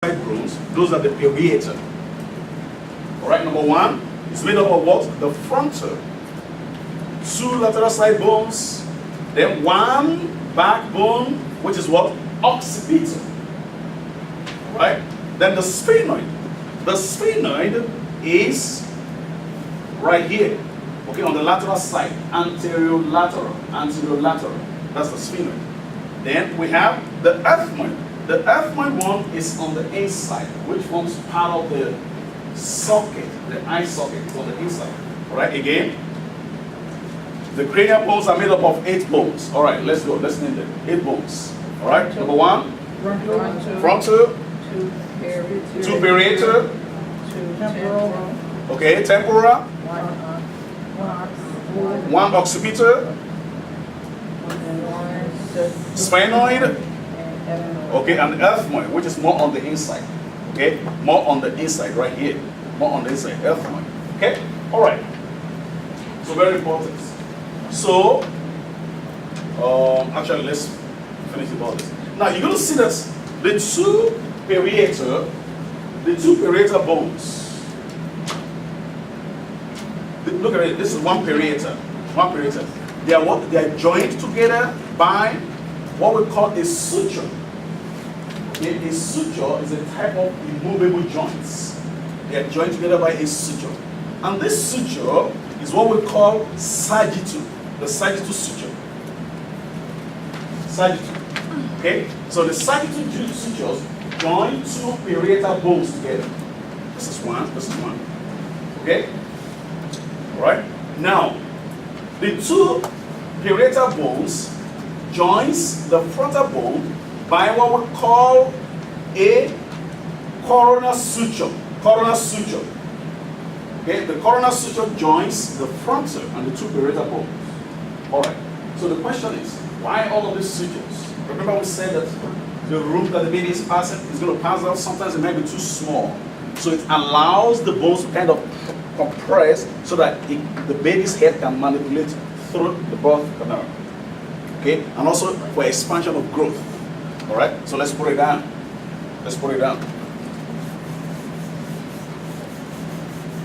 side bones, those are the peroneator. Alright, number one is made up of what? The frontal. Two lateral side bones, then one backbone, which is what? Occipital. Right? Then the sphenoid. The sphenoid is right here. Okay, on the lateral side. Anterolateral. Anterolateral. That's the sphenoid. Then we have the ethmoid. The ethmoid one is on the inside, which forms part of the socket, the eye socket on the inside. Alright, again. The cranial bones are made up of 8 bones. Alright, let's go. Let's name them. 8 bones. Alright, number one. Frontal. 2 parietal. 2 temporal. Okay, temporal. 1 occipital. 1 Sphenoid. Okay, and ethmoid, which is more on the inside. Okay, more on the inside, right here. More on the inside, ethmoid. Okay, all right. So very important. So, actually, let's finish about this. Now you're going to see that the two parietal bones. Look at it. This is one parietal. One parietal. They are what? They are joined together by what we call a suture. Okay? A suture is a type of immovable joints. They are joined together by a suture. And this suture is what we call sagittal. The sagittal suture. Sagittal. Okay? So the sagittal sutures join 2 parietal bones together. This is one, this is one. Okay? Alright? Now, the 2 parietal bones joins the frontal bone by what we call a coronal suture. Coronal suture. Okay, the coronal suture joins the frontal and the 2 parietal bones. Alright, so the question is, why all of these sutures? Remember we said that the room that the baby is passing is going to pass out. Sometimes it might be too small. So it allows the bones to kind of compress so that the baby's head can manipulate through the birth canal. Okay, and also for expansion of growth. All right, so let's put it down. Let's put it down.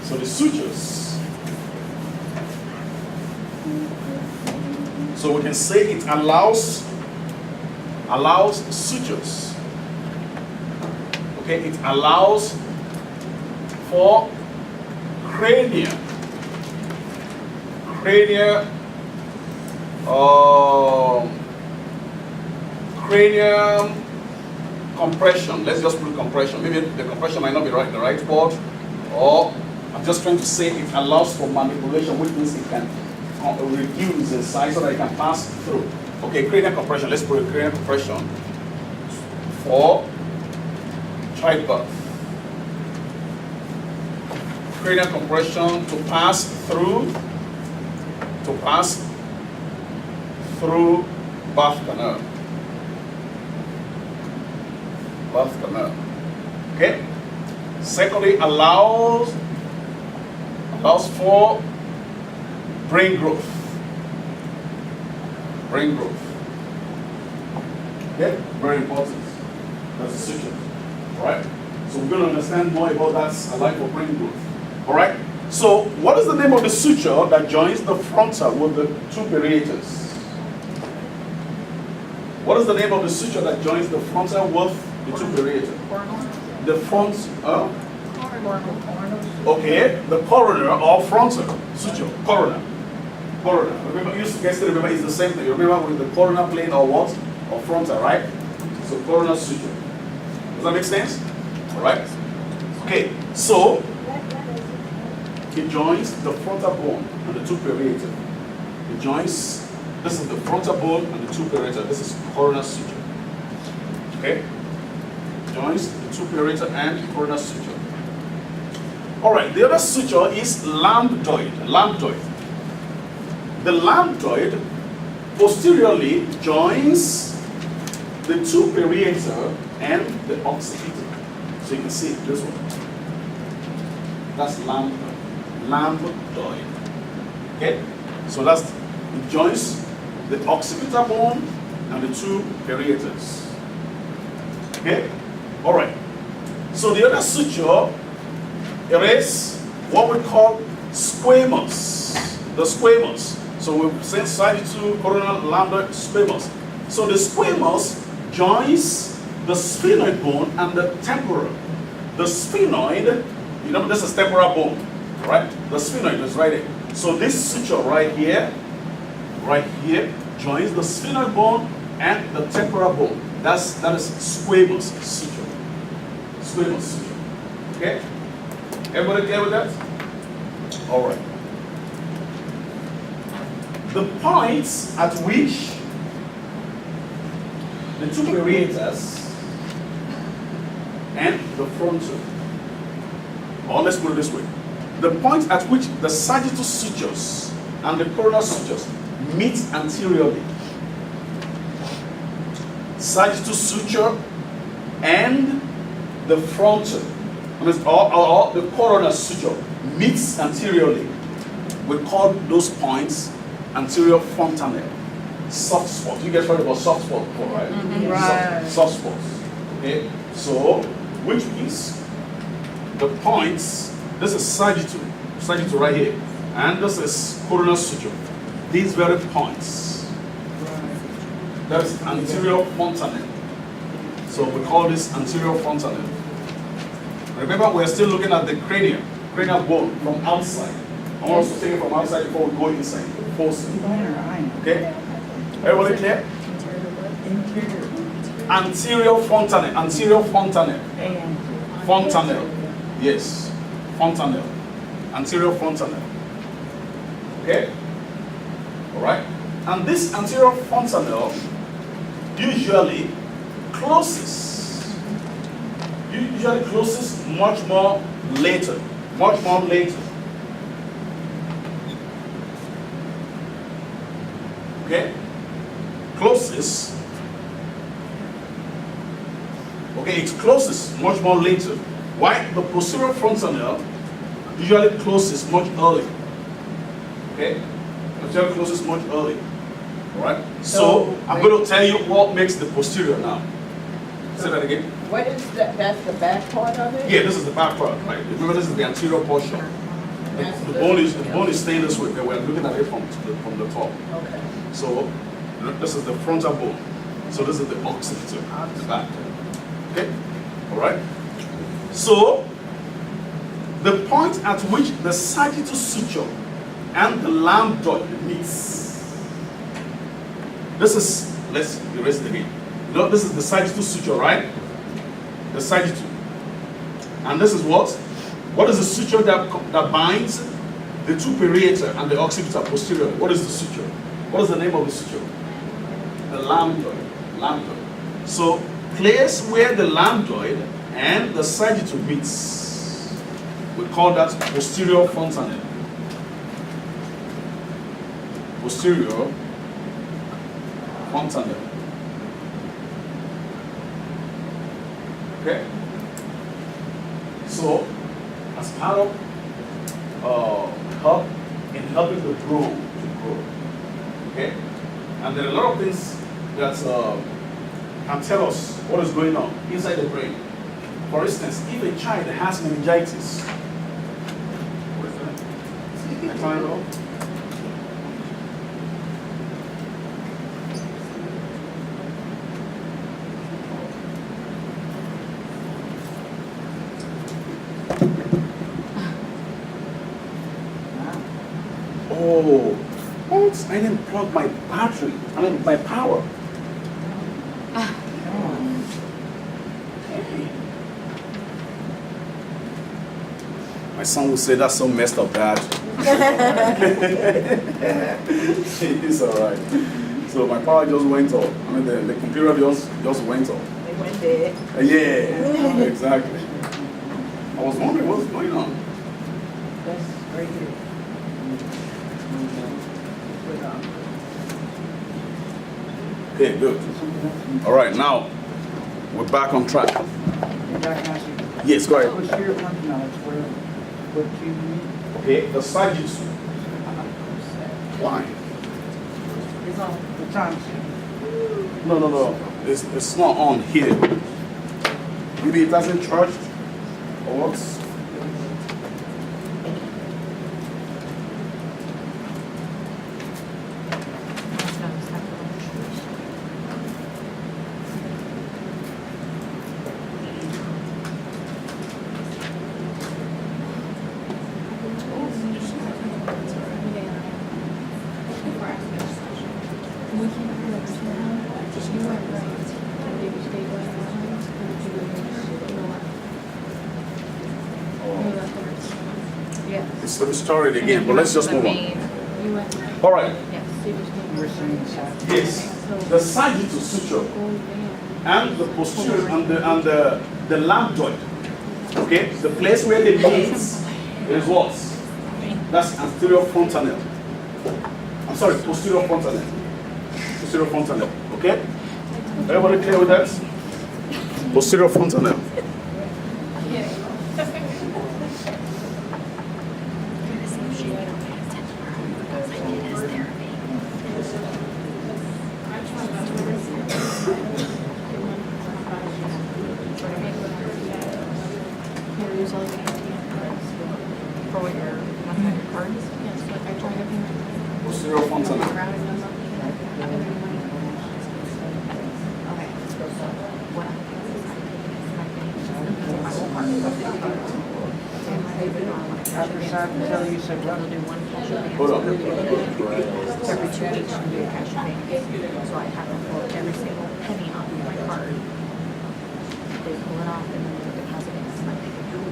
So the sutures. So we can say it allows sutures. Okay, it allows for cranial compression. Let's just put compression. Maybe the compression might not be right, the right word, or I'm just trying to say it allows for manipulation, which means it can reduce the size so that it can pass through. Okay, cranial compression. Let's put a cranial compression for childbirth. Cranial compression to pass through birth canal. Birth canal. Okay. Secondly, allows for brain growth. Brain growth. Okay, very important. That's the suture. Alright? So we're going to understand more about that alike for brain growth. Alright? So what is the name of the suture that joins the frontal with the 2 parietas? What is the name of the suture that joins the frontal with the 2 parietas? The front, okay, the coronal or frontal suture, coronal. Coronal. Remember, you used to remember it's the same thing. You remember with the coronal plane or what? Or frontal, right? So coronal suture. Does that make sense? Alright? Okay, so it joins the frontal bone and the 2 parietal. It joins, this is the frontal bone and the 2 parietal. This is coronal suture. Okay? Joins the 2 parietal and coronal suture. Alright, the other suture is lambdoid. Lambdoid. The lambdoid posteriorly joins the 2 parietal and the occipital. So you can see this one. That's lambdoid. Lambdoid. Okay? So that's, it joins the occipital bone and the 2 parietals. Okay? All right. So the other suture, it is what we call squamous. The squamous. So we've said sagittal, coronal, lambda, squamous. So the squamous joins the sphenoid bone and the temporal. The sphenoid, you know, this is temporal bone, right? The sphenoid is right there. So this suture right here, joins the sphenoid bone and the temporal bone. That is squamous suture. Squamous suture. Okay? Everybody clear with that? All right. The points at which the two aerators and the frontal, or let's put it this way, the point at which the sagittal sutures and the coronal sutures meet anteriorly. Sagittal suture and the frontal, or the coronal suture meets anteriorly. We call those points anterior fontanelle. Soft spot. You guys heard about soft spot before, right? Right. Soft spots. Okay? So, which means the points, this is sagittal right here, and this is coronal suture. These very points, that is anterior fontanelle. So we call this anterior fontanelle. Remember, we're still looking at the cranial bone from outside. I want us to take it from outside before we go inside. Okay? Everybody clear? Anterior fontanelle. Fontanelle. Yes. Fontanelle. Anterior fontanelle. Okay? Alright? And this anterior fontanelle usually closes much more later. Okay? Closes. Okay, it closes much more later. Why? The posterior fontanelle usually closes much early. Okay? Usually closes much early. Alright? So I'm going to tell you what makes the posterior now. Say that again. What is that? That's the back part of it? Yeah, this is the back part. Right? Remember, this is the anterior portion. The bone is staying this way. We're looking at it from the top. Okay. So this is the frontal bone. So this is the occipital, the back. Okay? Alright? So the point at which the sagittal suture and the lambdoid meets. This is, let's erase it again. No, this is the sagittal suture, right? The sagittal. And this is what? What is the suture that binds the two parietal and the occipital posterior? What is the suture? What is the name of the suture? The lambdoid. So, place where the lambdoid and the sagittal meets, we call that posterior fontanelle. Posterior fontanelle. Okay? So, as part of helping the bone to grow. Okay? And there are a lot of things that can tell us what is going on inside the brain. For instance, if a child has meningitis, what is that? I can't know. Oh, what? I didn't plug my battery. My power. My son would say that's so messed up, Dad. It's all right. So my power just went off. The computer just went off. They went dead. Yeah, exactly. I was wondering what's going on. That's right here. Okay, good. All right, now we're back on track. Yes, go ahead. Okay, the sagittal. Why? It's on the time sheet. No. It's not on here. Maybe it hasn't charged. or what? It's the story again, but let's just move on. All right. Yes. The sagittal suture and the posterior and the lambdoid. Okay. The place where they meet is what? That's anterior fontanelle. I'm sorry, posterior fontanelle. Posterior fontanelle. Okay. Everybody clear with that? Posterior fontanelle. Posterior fontanelle. Hold on. Every 2 weeks you do a cash pay. So I have to pull every single penny off of my card. They pull it off and then they deposit it in my bank account.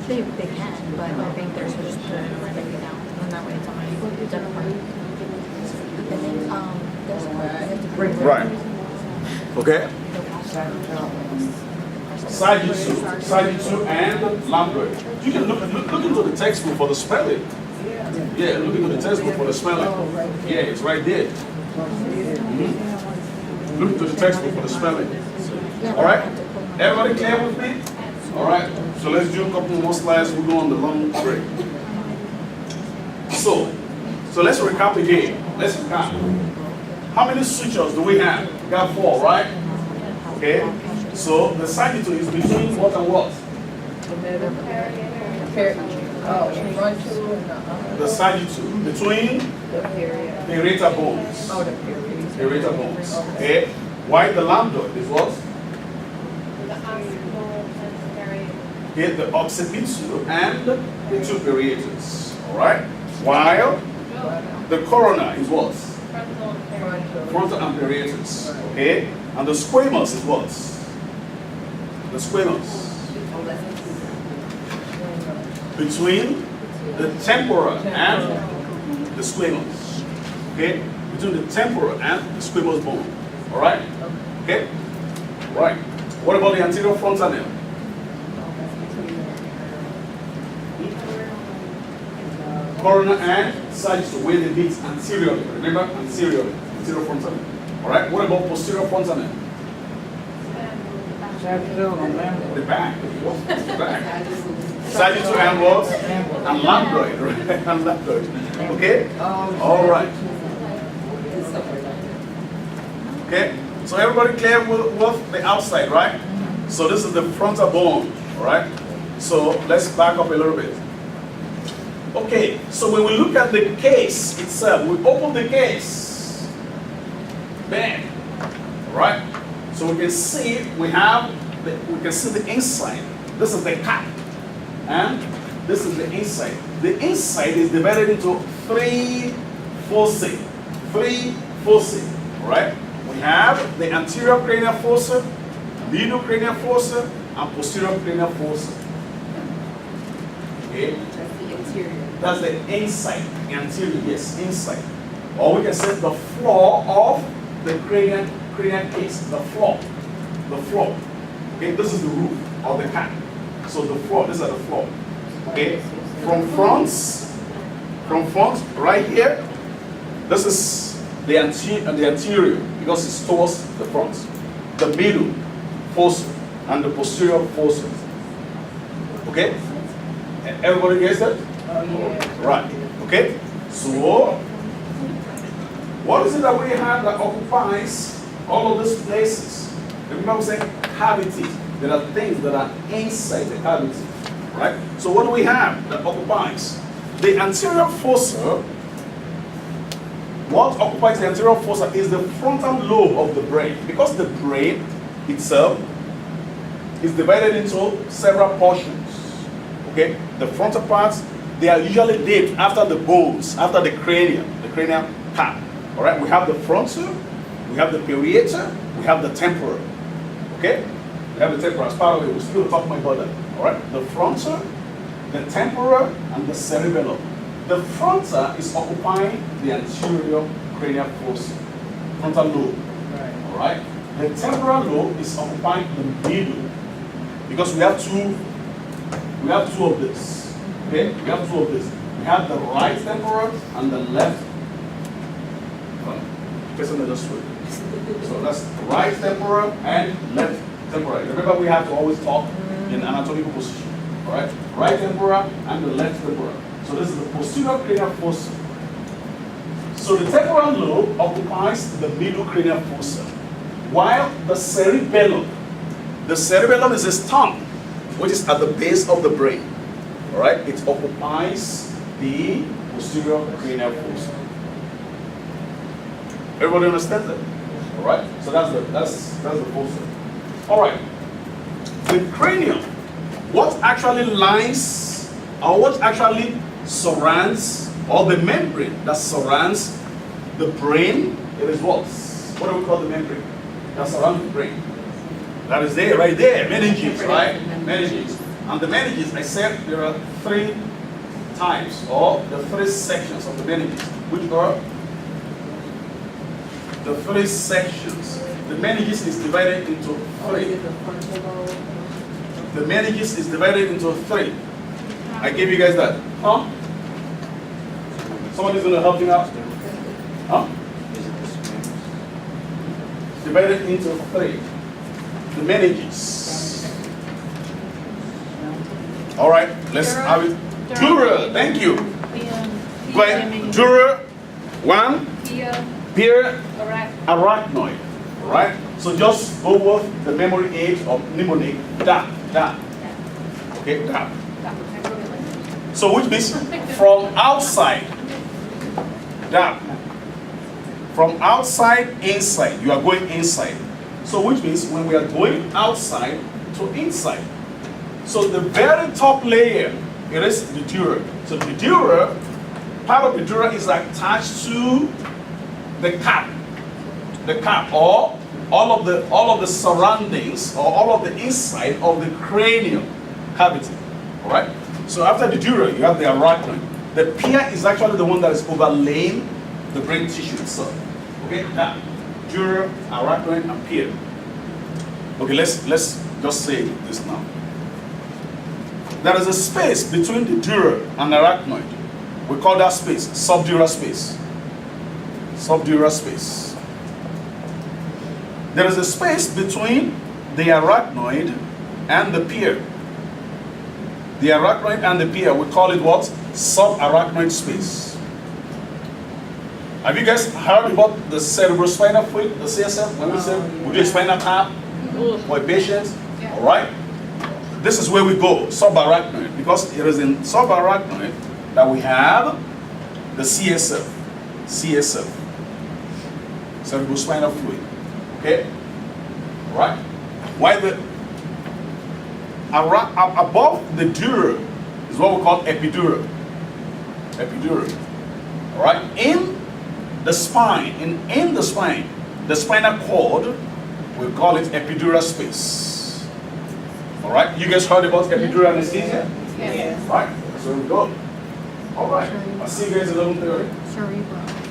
They can, but I think they're supposed to put it in my bank account, and that way it's on my debit card. And then there's a part I have to bring. Right. Okay. Sagittal and lambdoid. You can look into the textbook for the spelling. Yeah, look into the textbook for the spelling. Yeah, it's right there. Look into the textbook for the spelling. All right. Everybody clear with me? All right. So let's do a couple more slides. We'll go on the long break. So let's recap again. Let's recap. How many sutures do we have? We got 4, right? Okay. So the sagittal is between what and what? The sagittal between the aerator bones. Aerator bones. Okay. Why the lambdoid is what? Okay, the occipital and the 2 aerators. All right. While the corona is what? Frontal and aerators. Okay. And the squamous is what? The squamous. Between the temporal and the squamous. Okay? Between the temporal and the squamous bone. Alright? Okay? Right. What about the anterior fontanelle? Corona and sagittal, where they meet anteriorly. Remember? Anteriorly. Anterior fontanelle. Alright? What about posterior fontanelle? The back. What? The back. Sagittal and what? And lambdoid, right? And lambdoid. Okay? All right. Okay? So everybody clear with the outside, right? So this is the frontal bone, all right? So let's back up a little bit. Okay, so when we look at the case itself, we open the case. Bang. All right? So we can see we can see the inside. This is the cap, and this is the inside. The inside is divided into 3 foci. 3 foci. All right. We have the anterior cranial fossa, middle cranial fossa, and posterior cranial fossa. Okay. That's the interior. That's the inside. Anterior, yes, inside. Or we can say the floor of the cranial case. The floor. The floor. Okay, this is the roof of the cap. So the floor, these are the floor. Okay, from front, right here, this is the anterior because it's towards the front. The middle fossa and the posterior fossa. Okay, everybody gets that? Right. Okay. So, what is it that we have that occupies all of these places? Remember saying cavities. There are things that are inside the cavity, right? So what do we have that occupies? The anterior fossa. What occupies the anterior fossa is the frontal lobe of the brain, because the brain itself is divided into several portions. Okay, the frontal parts, they are usually named after the bones, after the cranial cap. All right, we have the frontal, we have the parietal, we have the temporal. Okay, we have the temporal as part of it. We're still talking about that. All right, the frontal, the temporal, and the cerebellum. The frontal is occupying the anterior cranial fossa, frontal lobe. All right, the temporal lobe is occupying the middle, because we have two of this. Okay, we have two of this. We have the right temporal and the left. Person just switch. So that's right temporal and left temporal. Remember, we have to always talk in anatomical position. All right, right temporal and the left temporal. So this is the posterior cranial fossa. So the temporal lobe occupies the middle cranial fossa, while the cerebellum is a stump, which is at the base of the brain. All right, it occupies the posterior cranial fossa. Everybody understands that? All right, so that's the fossa. All right, the cranium. What actually lines, or what actually surrounds, or the membrane that surrounds the brain? It is what? What do we call the membrane that surrounds the brain? That is there, right there, meninges, right? Meninges. And the meninges, I said there are three types, or the three sections of the meninges, which are the three sections. The meninges is divided into three. The meninges is divided into three. I gave you guys that. Huh? Somebody's going to help me out? Huh? Divided into three. The meninges. All right, let's have it. Dura, thank you. Go ahead. Dura, one. Pure arachnoid. All right. So just go with the memory aid of mnemonic. Da. Okay, da. So which means from outside. Da. From outside, inside. You are going inside. So which means when we are going outside to inside. So the very top layer, it is the dura. So the dura, part of the dura is attached to the cap, or all of the surroundings, or all of the inside of the cranial cavity. All right. So after the dura, you have the arachnoid. The pia is actually the one that is overlaying the brain tissue itself. Okay. Now, dura, arachnoid, and pia. Okay. Let's just say this now. There is a space between the dura and arachnoid. We call that space subdural space. Subdural space. There is a space between the arachnoid and the pia. The arachnoid and the pia, we call it what? Subarachnoid space. Have you guys heard about the cerebrospinal fluid, the CSF? When we say we do a spinal tap for a patient, all right? This is where we go, subarachnoid, because it is in subarachnoid that we have the CSF, cerebrospinal fluid. Okay, all right. Why the above the dura is what we call epidural. Epidural. All right. In the spine, in the spine, the spinal cord, we call it epidural space. All right. You guys heard about epidural anesthesia? Yes. All right. So we go. All right. I'll see you guys at 11:30. Cerebral.